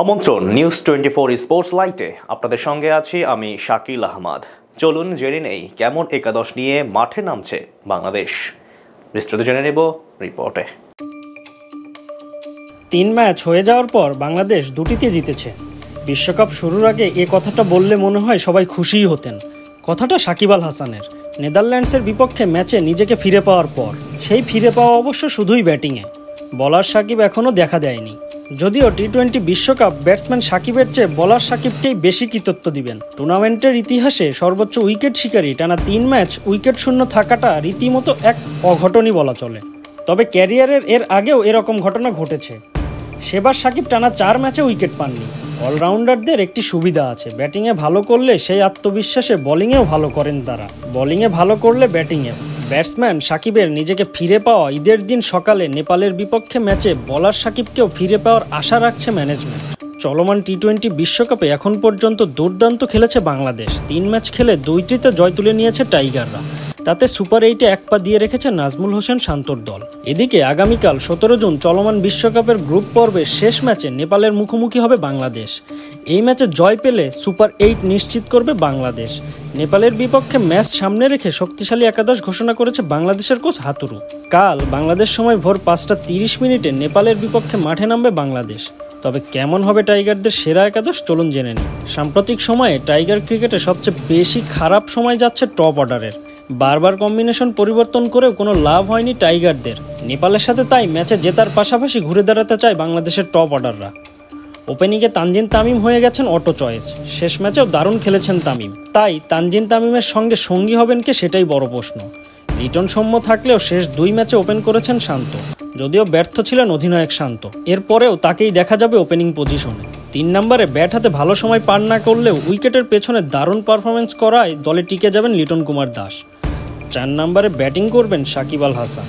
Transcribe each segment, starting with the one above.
আমন্ত্রণ news 24 sports লাইটে আপনাদের সঙ্গে আছি আমি শাকিল আহমদ। চলুন জেনে নেই কেমন একাদশ নিয়ে মাঠে নামছে বাংলাদেশ। বিস্তারিত জেনে নেব রিপোর্টে। 3 ম্যাচ হয়ে যাওয়ার পর বাংলাদেশ দুটিতে জিতেছে। বিশ্বকাপ শুরুর আগে এ কথাটা বললে মনে হয় সবাই খুশিই হতেন। কথাটা সাকিব আল হাসানের। নেদারল্যান্ডসের বিপক্ষে ম্যাচে নিজেকে ফিরে পাওয়ার পর সেই ফিরে পাওয়া অবশ্য শুধুই ব্যাটিংয়ে। বলার সাকিব এখনও দেখা দেয়নি। যদিও টি-20 বিশ্বকাপ ব্যাটসম্যান সাকিবের চেয়ে বলার সাকিবকেই বেশি কৃতিত্ব দিবেন। টুর্নামেন্টের ইতিহাসে সর্বোচ্চ উইকেট শিকারী টানা 3 ম্যাচ উইকেট শূন্য থাকাটা রীতিমতো এক অঘটনই বলা চলে। তবে ক্যারিয়ারের এর আগেও এরকম ঘটনা ঘটেছে। সেবার সাকিব টানা 4 ম্যাচে উইকেট পাননি। অলরাউন্ডারদের একটি সুবিধা আছে, ব্যাটিংয়ে ভালো করলে সেই আত্মবিশ্বাসে বোলিংয়েও ভালো করেন তারা, বোলিংয়ে ভালো করলে ব্যাটিংয়ে। ব্যাটসম্যান সাকিবের নিজেকে ফিরে পাওয়া ঈদের দিন সকালে নেপালের বিপক্ষে ম্যাচে বলার সাকিবকেও ফিরে পাওয়ার আশা রাখছে ম্যানেজমেন্ট। চলমান টি-20 বিশ্বকাপে এখন পর্যন্ত দুর্দান্ত খেলেছে বাংলাদেশ। 3 ম্যাচ খেলে 2টিতে জয় তুলে নিয়েছে টাইগাররা। তাতে সুপার 8-এ এক পা দিয়ে রেখেছে নাজমুল হোসেন শান্তর দল। এদিকে আগামীকাল 17 জুন চলমান বিশ্বকাপের গ্রুপ পর্বের শেষ ম্যাচে নেপালের মুখোমুখি হবে বাংলাদেশ। এই ম্যাচে জয় পেলে সুপার 8 নিশ্চিত করবে বাংলাদেশ। নেপালের বিপক্ষে ম্যাচ সামনে রেখে শক্তিশালী একাদশ ঘোষণা করেছে বাংলাদেশের কোচ হাতুরু। কাল বাংলাদেশ সময় ভোর 5:30 নেপালের বিপক্ষে মাঠে নামবে বাংলাদেশ। তবে কেমন হবে টাইগারদের সেরা একাদশ চলুন জেনে নিই। সাম্প্রতিক সময়ে টাইগার ক্রিকেটে সবচেয়ে বেশি খারাপ সময় যাচ্ছে টপ অর্ডারের। বারবার কম্বিনেশন পরিবর্তন করেও কোনো লাভ হয়নি টাইগারদের। নেপালের সাথে তাই ম্যাচে জেতার পাশাপাশি ঘুরে দাঁড়াতে চায় বাংলাদেশের টপ অর্ডাররা। ওপেনিংয়ে তানজিন তামিম হয়ে গেছেন অটো চয়েস। শেষ ম্যাচেও দারুণ খেলেছেন তামিম। তাই তানজিন তামিমের সঙ্গে সঙ্গী হবেন কে সেটাই বড় প্রশ্ন। লিটন সৌম্য থাকলেও শেষ 2 ম্যাচে ওপেন করেছেন শান্ত। যদিও ব্যর্থ ছিলেন অধিনায়ক শান্ত, এরপরেও তাকেই দেখা যাবে ওপেনিং পজিশনে। 3 নম্বরে ব্যাট হাতে ভালো সময় পার না করলেও উইকেটের পেছনে দারুণ পারফরমেন্স করায় দলে টিকে যাবেন লিটন কুমার দাস। 4 নম্বরে ব্যাটিং করবেন সাকিব আল হাসান।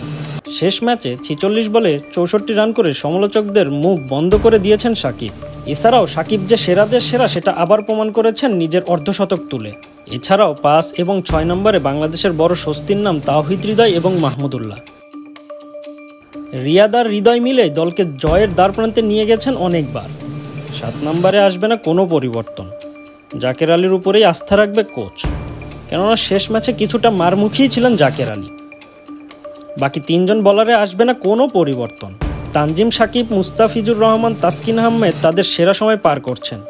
শেষ ম্যাচে 46 বলে 64 রান করে সমালোচকদের মুখ বন্ধ করে দিয়েছেন সাকিব। এছাড়াও সাকিব যে সেরাদের সেরা সেটা আবার প্রমাণ করেছেন নিজের অর্ধশতক তুলে। এছাড়াও 5 এবং 6 নম্বরে বাংলাদেশের বড় স্বস্তির নাম তাওহিদ হৃদয় এবং মাহমুদুল্লাহ। রিয়াদ আর হৃদয় মিলে দলকে জয়ের দ্বারপ্রান্তে নিয়ে গেছেন অনেকবার। 7 নম্বরে আসবে না কোনো পরিবর্তন। জাকের আলীর উপরেই আস্থা রাখবে কোচ, কেননা শেষ ম্যাচে কিছুটা মারমুখী ছিলেন জাকের আলী। বাকি 3 জন বলারে আসবে না কোনো পরিবর্তন। তানজিম সাকিব, মুস্তাফিজুর রহমান, তাসকিন আহমেদ তাদের সেরা সময় পার করছেন,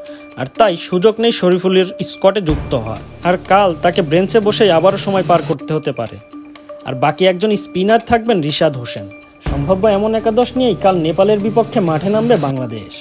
আর তাই সুযোগ নেই শরীফুলের স্কোয়াডে যুক্ত হওয়ার। আর কাল তাকে ব্রেঞ্চে বসেই আবারও সময় পার করতে হতে পারে। আর বাকি একজন স্পিনার থাকবেন রিশাদ হোসেন। সম্ভাব্য এমন একাদশ নিয়েই কাল নেপালের বিপক্ষে মাঠে নামবে বাংলাদেশ।